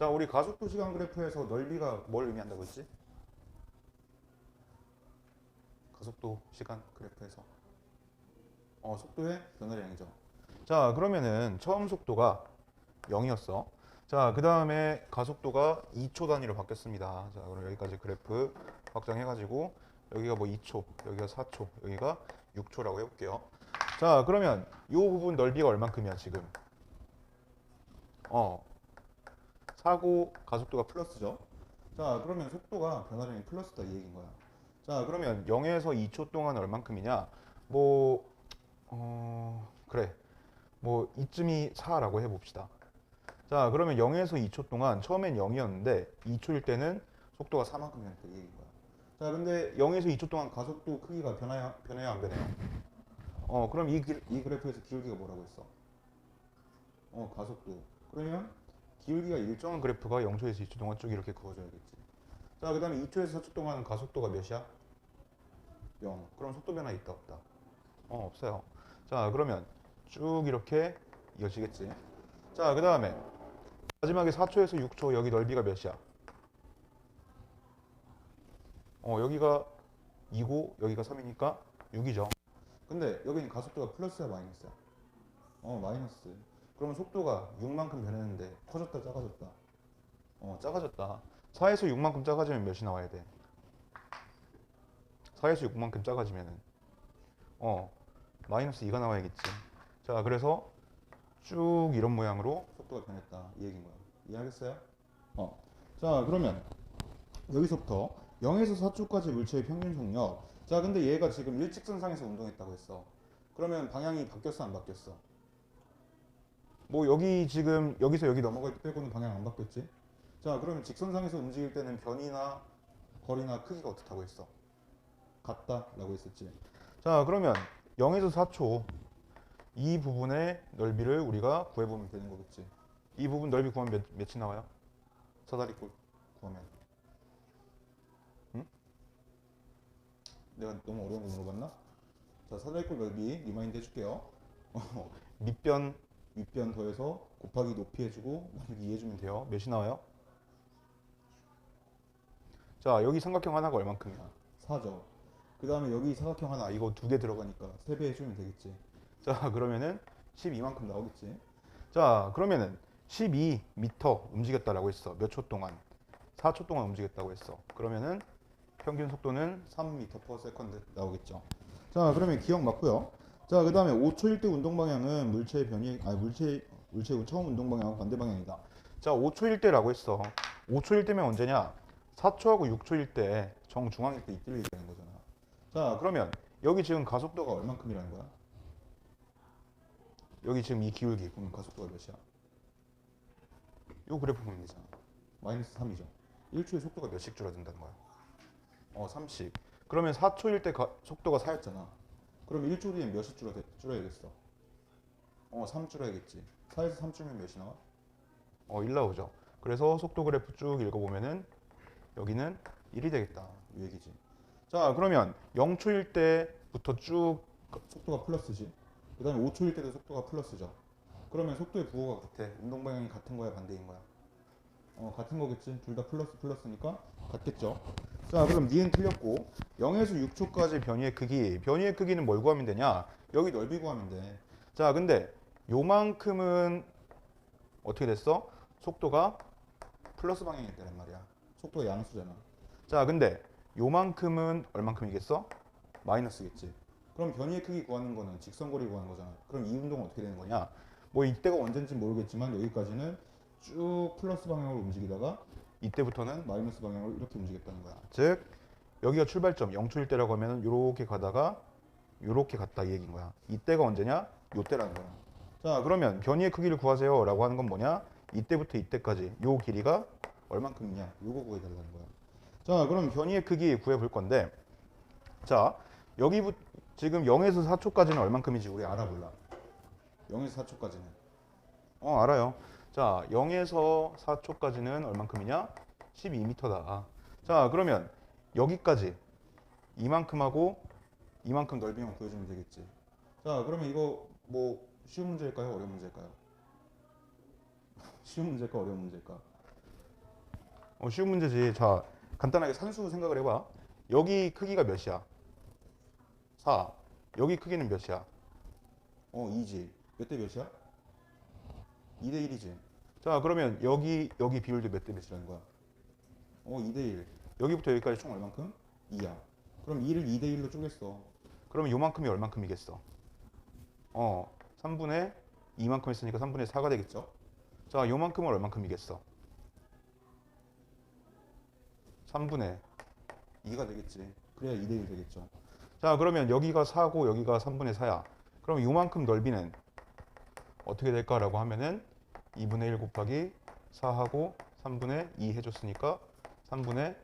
자, 우리 가속도 시간 그래프에서 넓이가 뭘 의미한다고 했지? 가속도 시간 그래프에서 속도의 변화량이죠. 자, 그러면은 처음 속도가 0이었어. 자, 그 다음에 가속도가 2초 단위로 바뀌었습니다. 자, 그럼 여기까지 그래프 확장해가지고 여기가 뭐 2초, 여기가 4초, 여기가 6초라고 해볼게요. 자, 그러면 이 부분 넓이가 얼만큼이야 지금? 사고 가속도가 플러스죠. 자, 그러면 속도가 변화량이 플러스다 이 얘기인 거야. 자, 그러면 0에서 2초 동안 얼만큼이냐? 뭐, 그래. 뭐 이쯤이 4라고 해봅시다. 자, 그러면 0에서 2초 동안 처음엔 0이었는데 2초일 때는 속도가 4만큼 변했다 이 얘기인 거야. 자, 근데 0에서 2초 동안 가속도 크기가 변해야 안 변해요? 그럼 이 그래프에서 기울기가 뭐라고 했어? 가속도. 그러면 기울기가 일정한 그래프가 0초에서 2초 동안 쭉 이렇게 그어져야겠지. 자, 그 다음에 2초에서 4초 동안 가속도가 몇이야? 0. 그럼 속도 변화 있다 없다? 없어요. 자, 그러면 쭉 이렇게 이어지겠지. 자, 그 다음에 마지막에 4초에서 6초 여기 넓이가 몇이야? 여기가 2고 여기가 3이니까 6이죠. 근데 여기는 가속도가 플러스야 마이너스야? 마이너스. 그러면 속도가 6만큼 변했는데 커졌다 작아졌다? 작아졌다. 4에서 6만큼 작아지면 몇이 나와야 돼? 4에서 6만큼 작아지면은 마이너스 2가 나와야겠지. 자, 그래서 쭉 이런 모양으로 속도가 변했다 이 얘기인 거야. 이해하겠어요? 자, 그러면 여기서부터 0에서 4초까지 물체의 평균 속력. 자, 근데 얘가 지금 일직선상에서 운동했다고 했어. 그러면 방향이 바뀌었어 안 바뀌었어? 뭐 여기 지금 여기서 여기 넘어갈 때 빼고는 방향 안 바뀌었지? 자, 그러면 직선상에서 움직일 때는 변이나 거리나 크기가 어떻다고 했어? 같다라고 했었지. 자, 그러면 0에서 4초 이 부분의 넓이를 우리가 구해보면 되는 거겠지. 이 부분 넓이 구하면 몇이 나와요? 사다리꼴 구하면. 응? 내가 너무 어려운 거 물어봤나? 자, 사다리꼴 넓이 리마인드 해줄게요. 밑변, 윗변 더해서 곱하기 높이 해주고 나누기 2 해주면 돼요. 몇이 나와요? 자, 여기 삼각형 하나가 얼만큼이야? 4죠. 그 다음에 여기 사각형 하나 이거 두 개 들어가니까 3배 해주면 되겠지. 자, 그러면은 12만큼 나오겠지. 자, 그러면은 12m 움직였다라고 했어. 몇 초 동안? 4초 동안 움직였다고 했어. 그러면은 평균 속도는 3m/s 나오겠죠. 자, 그러면 기억 맞고요. 자, 그 다음에 5초일 때 운동 방향은 물체의 변이, 물체의 처음 운동 방향하고 반대 방향이다. 자, 5초일 때라고 했어. 5초일 때면 언제냐? 4초하고 6초일 때 정중앙일 때 이때를 얘기하는 거잖아. 자, 그러면 여기 지금 가속도가 얼만큼이라는 거야? 여기 지금 이 기울기 보면 가속도가 몇이야? 요 그래프 보면 되잖아. 마이너스 3이죠. 1초에 속도가 몇씩 줄어든다는 거야? 3씩. 그러면 4초일 때 속도가 4였잖아. 그럼 1초 뒤에 몇이 줄어야겠어? 3 줄어야겠지. 4에서 3 줄면 몇이 나와? 1 나오죠. 그래서 속도 그래프 쭉 읽어보면은 여기는 1이 되겠다. 이 얘기지. 자, 그러면 0초일 때부터 쭉 속도가 플러스지. 그 다음에 5초일 때도 속도가 플러스죠. 그러면 속도의 부호가 같아. 운동 방향이 같은 거야, 반대인 거야? 같은 거겠지. 둘 다 플러스니까 같겠죠. 자, 그럼 니은 틀렸고 0에서 6초까지 변이의 크기. 변이의 크기는 뭘 구하면 되냐? 여기 넓이 구하면 돼. 자, 근데 요만큼은 어떻게 됐어? 속도가 플러스 방향이었단 말이야. 속도가 양수잖아. 자, 근데 요만큼은 얼만큼이겠어? 마이너스겠지. 그럼 변이의 크기 구하는 거는 직선거리 구하는 거잖아. 그럼 이 운동은 어떻게 되는 거냐? 뭐 이때가 언젠지 모르겠지만 여기까지는 쭉 플러스 방향으로 움직이다가 이때부터는 마이너스 방향으로 이렇게 움직였다는 거야. 즉 여기가 출발점 0초일 때라고 하면 이렇게 가다가 이렇게 갔다 이 얘기인 거야. 이때가 언제냐? 요때라는 거야. 자, 그러면 변이의 크기를 구하세요 라고 하는 건 뭐냐? 이때부터 이때까지 요 길이가 얼만큼이냐? 요거 구해달라는 거야. 자, 그럼 변이의 크기 구해볼 건데 자, 지금 0에서 4초까지는 얼만큼인지 우리 알아 몰라? 0에서 4초까지는 알아요. 자, 0에서 4초까지는 얼만큼이냐? 12m다. 자, 그러면 여기까지 이만큼하고 이만큼 넓이만 구해주면 되겠지. 자, 그러면 이거 뭐 쉬운 문제일까요? 어려운 문제일까요? 쉬운 문제일까? 어려운 문제일까? 쉬운 문제지. 자, 간단하게 산수 생각을 해봐. 여기 크기가 몇이야? 4. 여기 크기는 몇이야? 2지. 몇 대 몇이야? 2대 1이지. 자, 그러면 여기 비율도 몇 대 몇이라는 거야? 2대 1. 여기부터 여기까지 총 얼만큼? 2야. 그럼 2를 2대 1로 쪼갰어. 그러면 요만큼이 얼만큼이겠어? 3분의 2만큼 했으니까 3분의 4가 되겠죠? 자, 요만큼은 얼만큼이겠어? 3분의 2가 되겠지. 그래야 2대 1 되겠죠. 자, 그러면 여기가 4고 여기가 3분의 4야. 그럼 요만큼 넓이는 어떻게 될까라고 하면은 2분의 1 곱하기 4하고 3분의 2 해줬으니까 3분의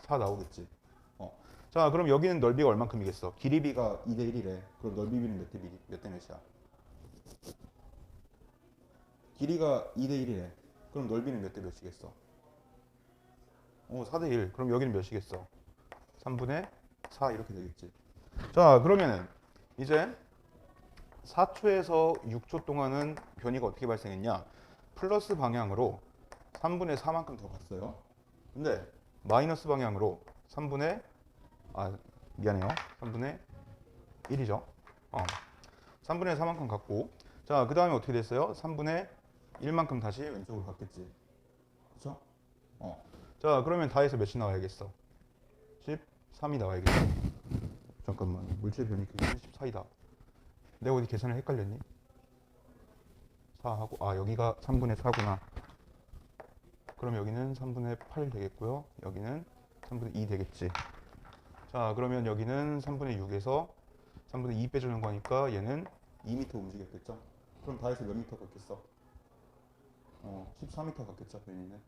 4 나오겠지. 자, 그럼 여기는 넓이가 얼만큼이겠어? 길이비가 2대 1이래. 그럼 넓이비는 몇 대 몇이야? 길이가 2대 1이래. 그럼 넓이는 몇 대 몇이겠어? 4대 1. 그럼 여기는 몇이겠어? 3분의 4 이렇게 되겠지. 자, 그러면은 이제 4초에서 6초 동안은 변이가 어떻게 발생했냐? 플러스 방향으로 3분의 4만큼 더 갔어요. 근데 마이너스 방향으로 3분의 1이죠. 3분의 4만큼 갔고, 자, 그 다음에 어떻게 됐어요? 3분의 1만큼 다시 왼쪽으로 갔겠지. 그쵸? 자, 그러면 다 해서 몇이 나와야겠어? 13이 나와야겠어. 잠깐만, 물질 변이 크기는 14이다. 내가 어디 계산을 헷갈렸니? 4하고, 여기가 3분의 4구나. 그럼 여기는 3분의 8 되겠고요. 여기는 3분의 2 되겠지. 자, 그러면 여기는 3분의 6에서 3분의 2 빼주는 거니까 얘는 2m 움직였겠죠? 그럼 다 해서 몇 미터 갔겠어? 14m 갔겠죠, 변이는.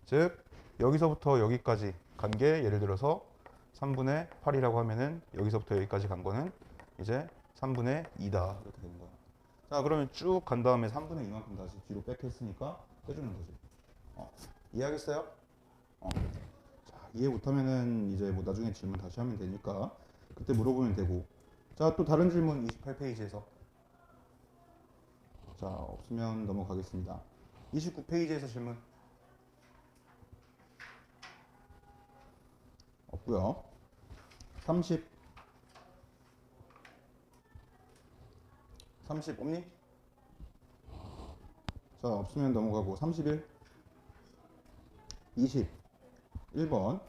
즉, 여기서부터 여기까지 간 게 예를 들어서 3분의 8이라고 하면은 여기서부터 여기까지 간 거는 이제 3분의 2다. 이렇게 되는 거야. 자, 그러면 쭉 간 다음에 3분의 2만큼 다시 뒤로 뺏겼으니까 빼주는 거지. 이해하겠어요? 자, 이해 못하면은 이제 뭐 나중에 질문 다시 하면 되니까 그때 물어보면 되고. 자, 또 다른 질문 28페이지에서. 자, 없으면 넘어가겠습니다. 29페이지에서 질문. 없고요. 30 없니? 자, 없으면 넘어가고 31 21번.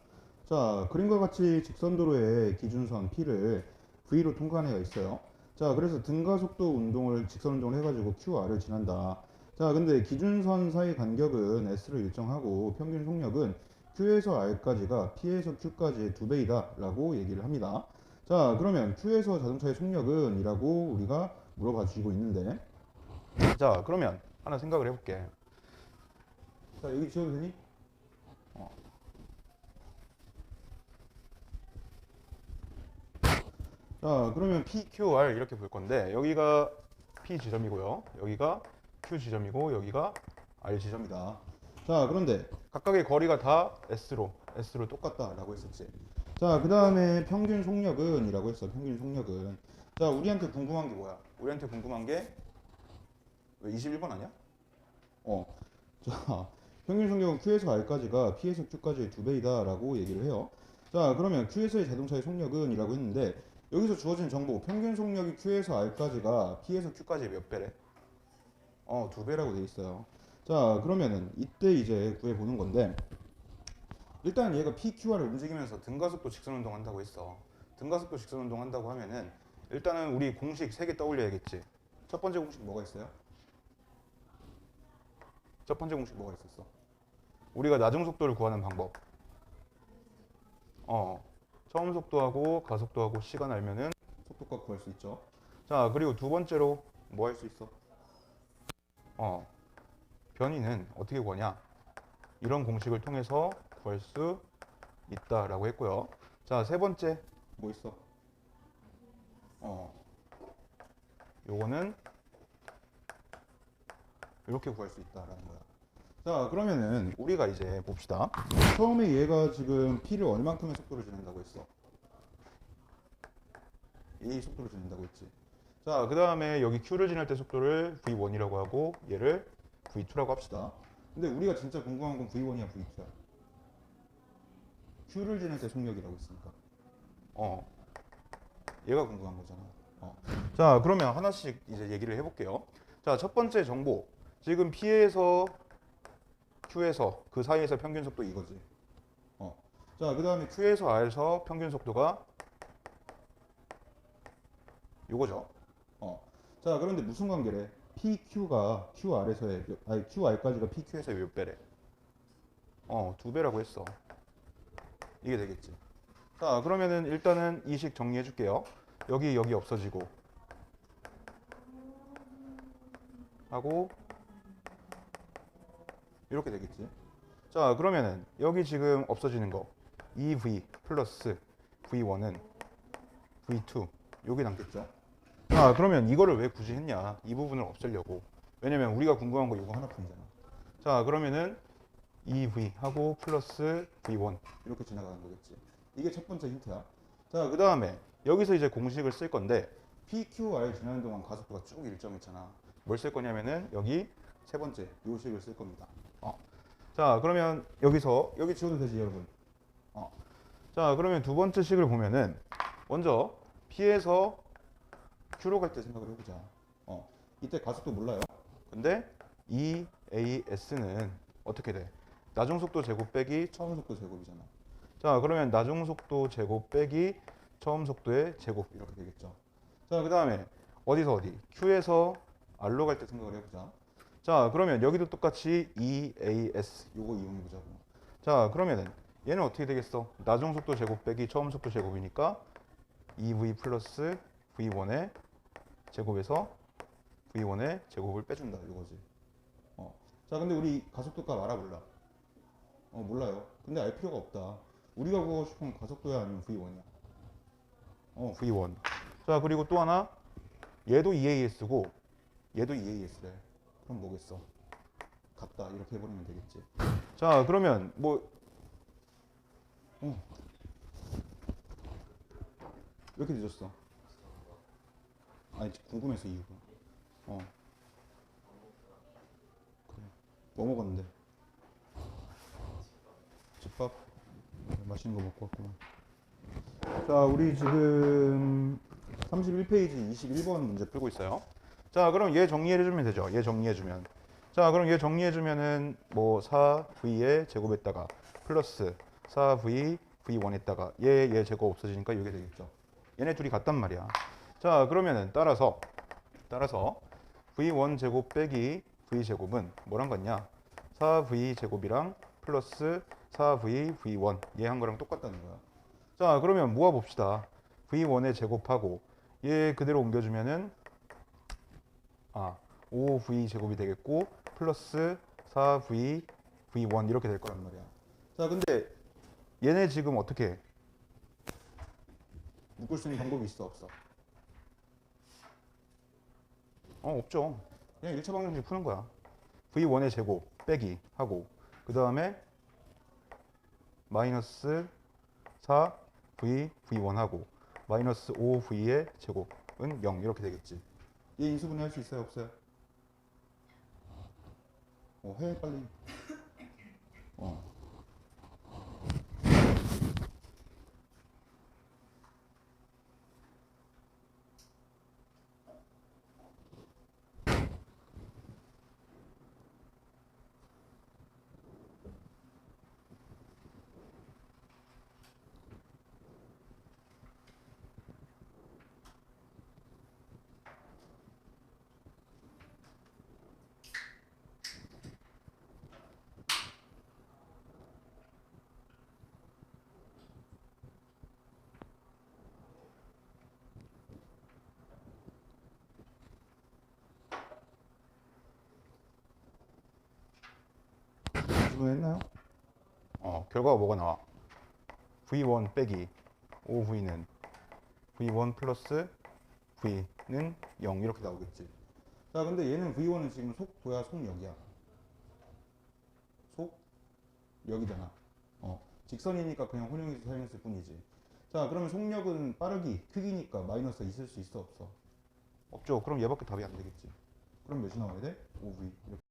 자, 그림과 같이 직선도로의 기준선 P를 V로 통과한 애가 있어요. 자, 그래서 등가속도 운동을 직선 운동을 해가지고 QR을 지난다. 자, 근데 기준선 사이 간격은 S로 일정하고 평균 속력은 Q에서 R까지가 P에서 Q까지의 2배이다 라고 얘기를 합니다. 자, 그러면 Q에서 자동차의 속력은 이라고 우리가 물어봐 주고 있는데, 자, 그러면 하나 생각을 해볼게. 자, 여기 지워도 되니? 자, 그러면 PQR 이렇게 볼 건데, 여기가 P 지점이고요, 여기가 Q 지점이고, 여기가 R 지점이다. 자, 그런데 각각의 거리가 다 S로 똑같다라고 했었지. 자, 그 다음에 평균 속력은 이라고 했어. 평균 속력은. 자, 우리한테 궁금한 게 뭐야? 우리한테 궁금한 게 왜 21번 아니야? 자, 평균 속력은 Q에서 R까지가 P에서 Q까지의 2배이다 라고 얘기를 해요. 자, 그러면 Q에서의 자동차의 속력은 이라고 했는데, 여기서 주어진 정보, 평균 속력이 Q에서 R까지가 P에서 Q까지의 몇 배래? 2배라고 돼 있어요. 자, 그러면은 이때 이제 구해보는 건데, 일단 얘가 PQR을 움직이면서 등가속도 직선 운동 한다고 했어. 등가속도 직선 운동 한다고 하면은 일단은 우리 공식 3개 떠올려야겠지. 첫 번째 공식 뭐가 있어요? 첫 번째 공식 뭐가 있었어? 우리가 나중 속도를 구하는 방법. 처음 속도하고 가속도하고 시간 알면은 속도값 구할 수 있죠. 자, 그리고 두 번째로 뭐 할 수 있어? 변이는 어떻게 구하냐? 이런 공식을 통해서 구할 수 있다라고 했고요. 자, 세 번째 뭐 있어? 요거는 이렇게 구할 수 있다라는 거야. 자, 그러면은 우리가 이제 봅시다. 처음에 얘가 지금 P를 얼만큼의 속도로 지낸다고 했어? 이 속도로 지낸다고 했지. 자, 그 다음에 여기 Q를 지날 때 속도를 V1이라고 하고 얘를 V2라고 합시다. 근데 우리가 진짜 궁금한 건 V1이야, V2야? Q를 지날 때 속력이라고 했으니까. 얘가 궁금한 거잖아. 자, 그러면 하나씩 이제 얘기를 해볼게요. 자, 첫 번째 정보. 지금 P에서 Q에서 그 사이에서 평균 속도 이거지. 자, 그 다음에 Q에서 R에서 평균 속도가 요거죠. 자, 그런데 무슨 관계래? PQ가 QR에서의, 아니, QR까지가 PQ에서의 몇 배래? 2배라고 했어. 이게 되겠지. 자, 그러면은 일단은 이 식 정리해 줄게요. 여기 없어지고 하고 이렇게 되겠지. 자, 그러면은 여기 지금 없어지는 거 2V 플러스 V1은 V2 여기 남겠죠. 자, 그러면 이거를 왜 굳이 했냐? 이 부분을 없애려고. 왜냐면 우리가 궁금한 거 이거 하나뿐이잖아. 자, 그러면은 2V 하고 플러스 V1 이렇게 지나가는 거겠지. 이게 첫 번째 힌트야. 자, 그 다음에 여기서 이제 공식을 쓸 건데 PQR 지나는 동안 가속도가 쭉 일정했잖아. 뭘 쓸 거냐면은 여기 세 번째 요 식을 쓸 겁니다. 자, 그러면 여기 지워도 되지, 여러분. 자, 그러면 두 번째 식을 보면은 먼저 P에서 Q로 갈 때 생각을 해보자. 이때 가속도 몰라요. 근데 EAS는 어떻게 돼? 나중속도 제곱 빼기 처음속도 제곱이잖아. 자, 그러면 나중속도 제곱 빼기 처음속도의 제곱 이렇게 되겠죠. 자, 그 다음에 어디서 어디? Q에서 R로 갈 때 생각을 해보자. 자, 그러면 여기도 똑같이 EAS 요거 이용해보자고. 자, 그러면은 얘는 어떻게 되겠어? 나중속도 제곱 빼기 처음속도 제곱이니까 2V 플러스 V1의 제곱에서 V1의 제곱을 빼준다 이거지. 자, 근데 우리 가속도값 알아볼라. 몰라요. 근데 알 필요가 없다. 우리가 구하고 싶은 가속도야 아니면 V1이야? V1. 자, 그리고 또 하나 얘도 EAS고 얘도 EAS래. 그럼 뭐겠어? 같다 이렇게 해버리면 되겠지. 자, 그러면 뭐 왜 이렇게 늦었어? 아니, 궁금해서 이유가. 그래. 뭐 먹었는데? 집밥? 맛있는 거 먹고 왔구나. 자, 우리 지금 31페이지 21번 문제 풀고 있어요. 자, 그럼 얘 정리해주면 되죠. 얘 정리해주면. 자, 그럼 얘 정리해주면은 뭐 4V의 제곱에다가 플러스 4V V1에다가 얘 제곱 없어지니까 이게 되겠죠. 얘네 둘이 같단 말이야. 자, 그러면은 따라서 V1 제곱 빼기 V 제곱은 뭐랑 같냐? 4V 제곱이랑 플러스 4V V1 얘 한 거랑 똑같다는 거야. 자, 그러면 모아 봅시다. V1의 제곱하고 얘 그대로 옮겨주면은 5V 제곱이 되겠고 플러스 4V V1 이렇게 될 거란 말이야. 자, 근데 얘네 지금 어떻게 해? 묶을 수 있는 방법이 있어 없어? 없죠. 그냥 1차 방정식 푸는 거야. V1의 제곱 빼기 하고 그 다음에 마이너스 4V V1 하고 마이너스 5V의 제곱은 0 이렇게 되겠지. 얘 인수분해 할 수 있어요 없어요? 해 빨리. 인수분해 했나요? 결과가 뭐가 나와? V1 빼기 5V는 V1 플러스 V는 0 이렇게 나오겠지. 자, 근데 얘는 V1은 지금 속도야 속력이야? 속력이잖아. 직선이니까 그냥 혼용해서 사용했을 뿐이지. 자, 그러면 속력은 빠르기, 크기니까 마이너스가 있을 수 있어 없어? 없죠. 그럼 얘밖에 답이 안 되겠지. 그럼 몇이 나와야 돼? 5V. 이렇게.